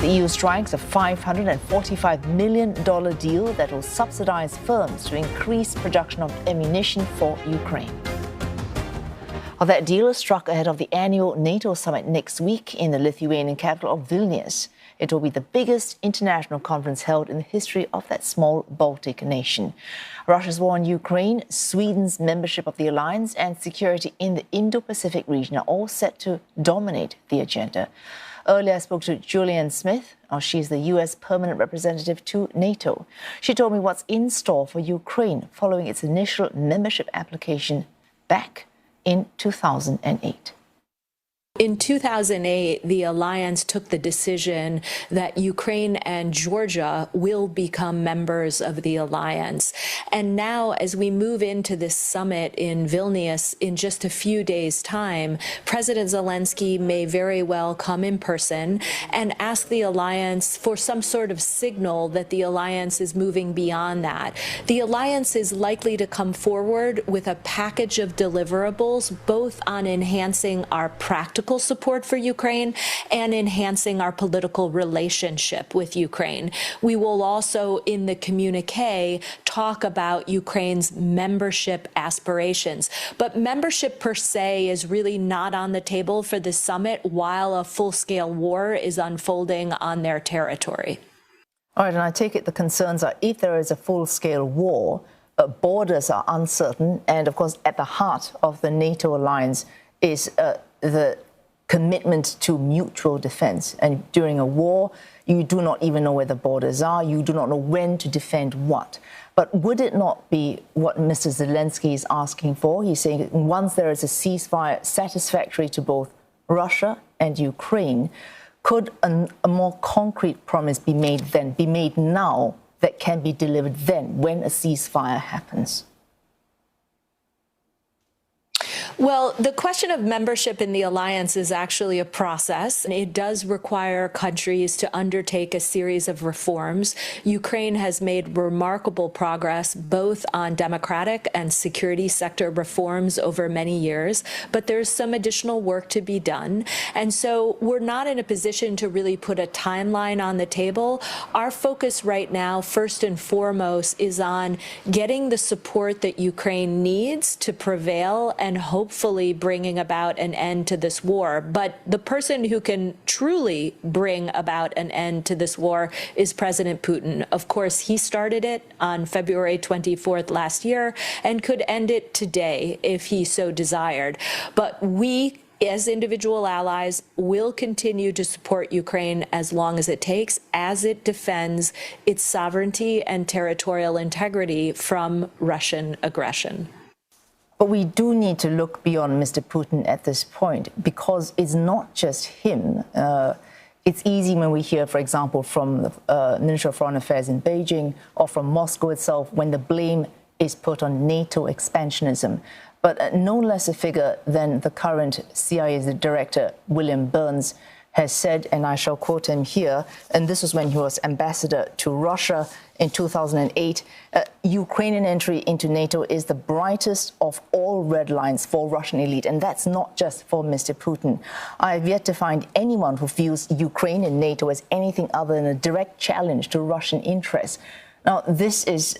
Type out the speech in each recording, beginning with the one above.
The EU strikes a $545 million deal that will subsidize firms to increase production of ammunition for Ukraine. Well, that deal is struck ahead of the annual NATO summit next week in the Lithuanian capital of Vilnius. It will be the biggest international conference held in the history of that small Baltic nation. Russia's war on Ukraine, Sweden's membership of the alliance, and security in the Indo-Pacific region are all set to dominate the agenda. Earlier, I spoke to Julianne Smith. She's the U.S. permanent representative to NATO. She told me what's in store for Ukraine following its initial membership application back in 2008. In 2008, the alliance took the decision that Ukraine and Georgia will become members of the alliance. And now, as we move into this summit in Vilnius in just a few days' time, President Zelensky may very well come in person and ask the alliance for some sort of signal that the alliance is moving beyond that. The alliance is likely to come forward with a package of deliverables, both on enhancing our practical support for Ukraine and enhancing our political relationship with Ukraine. We will also, in the communique, talk about Ukraine's membership aspirations. But membership per se is really not on the table for this summit while a full-scale war is unfolding on their territory. All right, and I take it the concerns are if there is a full-scale war, borders are uncertain, and of course at the heart of the NATO alliance is the commitment to mutual defense. And during a war, you do not even know where the borders are. You do not know when to defend what. But would it not be what Mr. Zelensky is asking for? He's saying once there is a ceasefire satisfactory to both Russia and Ukraine, could a more concrete promise be made then, be made now, that can be delivered then when a ceasefire happens? Well, the question of membership in the alliance is actually a process, and it does require countries to undertake a series of reforms. Ukraine has made remarkable progress both on democratic and security sector reforms over many years, but there's some additional work to be done. And so we're not in a position to really put a timeline on the table. Our focus right now, first and foremost, is on getting the support that Ukraine needs to prevail and hopefully bringing about an end to this war. But the person who can truly bring about an end to this war is President Putin. Of course, he started it on February 24th last year and could end it today if he so desired. But we, as individual allies, will continue to support Ukraine as long as it takes, as it defends its sovereignty and territorial integrity from Russian aggression. But we do need to look beyond Mr. Putin at this point, because it's not just him. It's easy when we hear, for example, from the Minister of Foreign Affairs in Beijing or from Moscow itself, when the blame is put on NATO expansionism. But no less a figure than the current CIA director, William Burns, has said, and I shall quote him here, and this was when he was ambassador to Russia in 2008, Ukrainian entry into NATO is the brightest of all red lines for Russian elite, and that's not just for Mr. Putin. I have yet to find anyone who views Ukraine and NATO as anything other than a direct challenge to Russian interests. Now, this is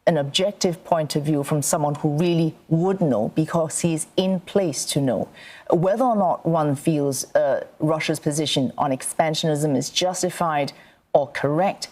an objective point of view from someone who really would know, because he's in place to know. Whether or not one feels Russia's position on expansionism is justified or correct,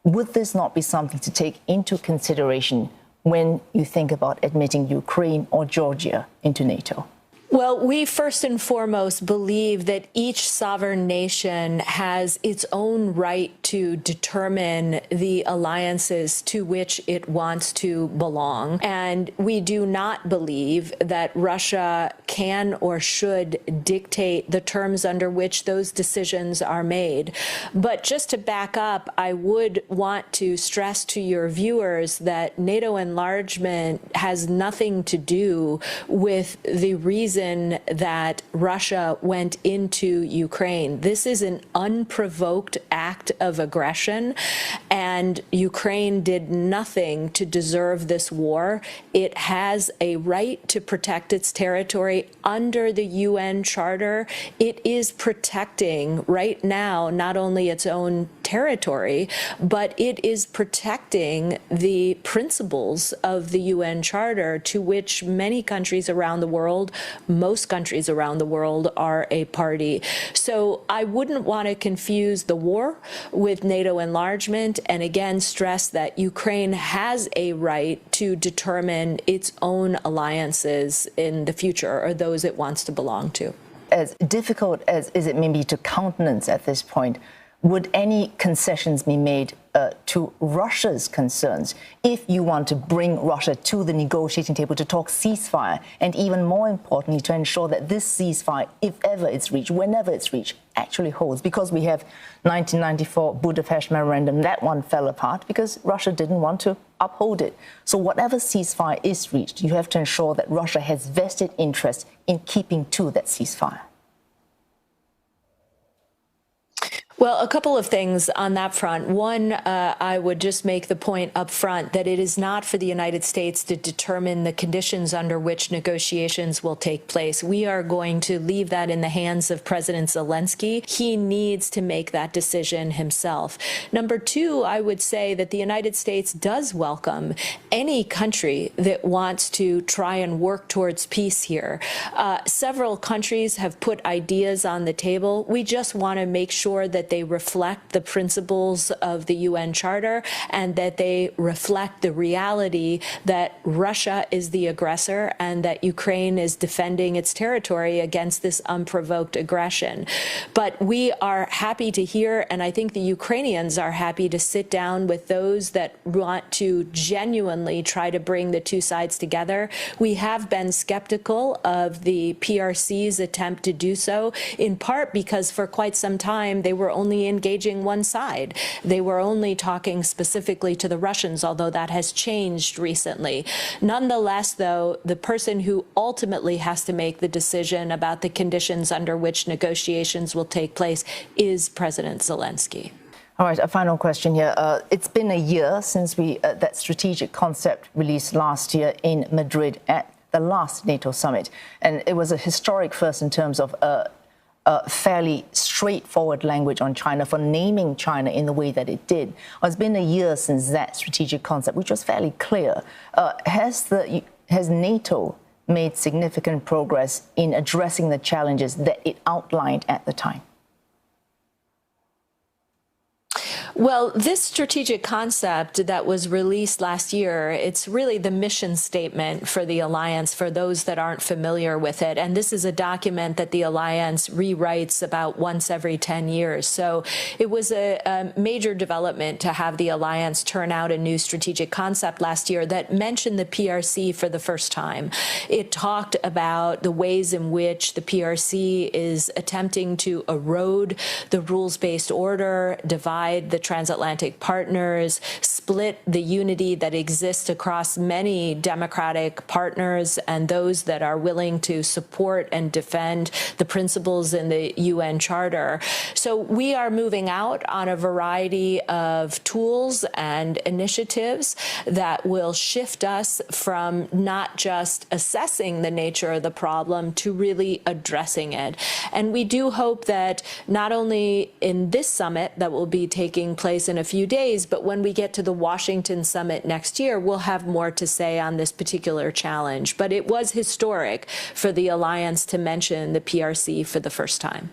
would this not be something to take into consideration when you think about admitting Ukraine or Georgia into NATO? Well, we first and foremost believe that each sovereign nation has its own right to determine the alliances to which it wants to belong. And we do not believe that Russia can or should dictate the terms under which those decisions are made. But just to back up, I would want to stress to your viewers that NATO enlargement has nothing to do with the reason reason that Russia went into Ukraine. This is an unprovoked act of aggression, and Ukraine did nothing to deserve this war. It has a right to protect its territory under the UN Charter. It is protecting right now not only its own territory, but it is protecting the principles of the UN Charter, to which many countries around the world, most countries around the world, are a party. So I wouldn't want to confuse the war with NATO enlargement, and again stress that Ukraine has a right to determine its own alliances in the future, or those it wants to belong to. As difficult as is it may be to countenance at this point, would any concessions be made to Russia's concerns if you want to bring Russia to the negotiating table to talk ceasefire, and even more importantly, to ensure that this ceasefire, if ever it's reached, whenever it's reached, actually holds? Because we have 1994 Budapest Memorandum, that one fell apart because Russia didn't want to uphold it. So whatever ceasefire is reached, you have to ensure that Russia has vested interest in keeping to that ceasefire. Well, a couple of things on that front. One, I would just make the point up front that it is not for the United States to determine the conditions under which negotiations will take place. We are going to leave that in the hands of President Zelensky. He needs to make that decision himself. Number two, I would say that the United States does welcome any country that wants to try and work towards peace here. Several countries have put ideas on the table. We just want to make sure that they reflect the principles of the UN Charter, and that they reflect the reality that Russia is the aggressor and that Ukraine is defending its territory against this unprovoked aggression. But we are happy to hear, and I think the Ukrainians are happy to sit down with those that want to genuinely try to bring the two sides together. We have been skeptical of the PRC's attempt to do so, in part because for quite some time they were only engaging one side. They were only talking specifically to the Russians, although that has changed recently. Nonetheless, though, the person who ultimately has to make the decision about the conditions under which negotiations will take place is President Zelensky. All right, a final question here. It's been a year since that strategic concept released last year in Madrid at the last NATO summit, and it was a historic first in terms of fairly straightforward language on China, for naming China in the way that it did. It's been a year since that strategic concept, which was fairly clear. Has NATO made significant progress in addressing the challenges that it outlined at the time? Well, this strategic concept that was released last year, it's really the mission statement for the alliance, for those that aren't familiar with it. And this is a document that the alliance rewrites about once every 10 years. So it was a major development to have the alliance turn out a new strategic concept last year that mentioned the PRC for the first time. It talked about the ways in which the PRC is attempting to erode the rules-based order, divide the transatlantic partners, split the unity that exists across many democratic partners and those that are willing to support and defend the principles in the UN Charter. So we are moving out on a variety of tools and initiatives that will shift us from not just assessing the nature of the problem to really addressing it. And we do hope that not only in this summit that will be taking place in a few days, but when we get to the Washington summit next year, we'll have more to say on this particular challenge. But it was historic for the alliance to mention the PRC for the first time.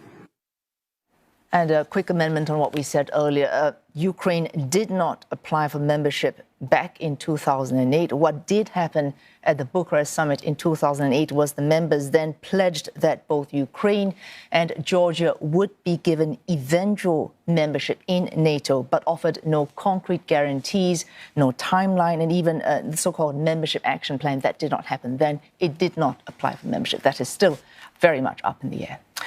And a quick amendment on what we said earlier. Ukraine did not apply for membership back in 2008. What did happen at the Bucharest summit in 2008 was the members then pledged that both Ukraine and Georgia would be given eventual membership in NATO, but offered no concrete guarantees, no timeline, and even the so-called membership action plan. That did not happen then. It did not apply for membership. That is still very much up in the air.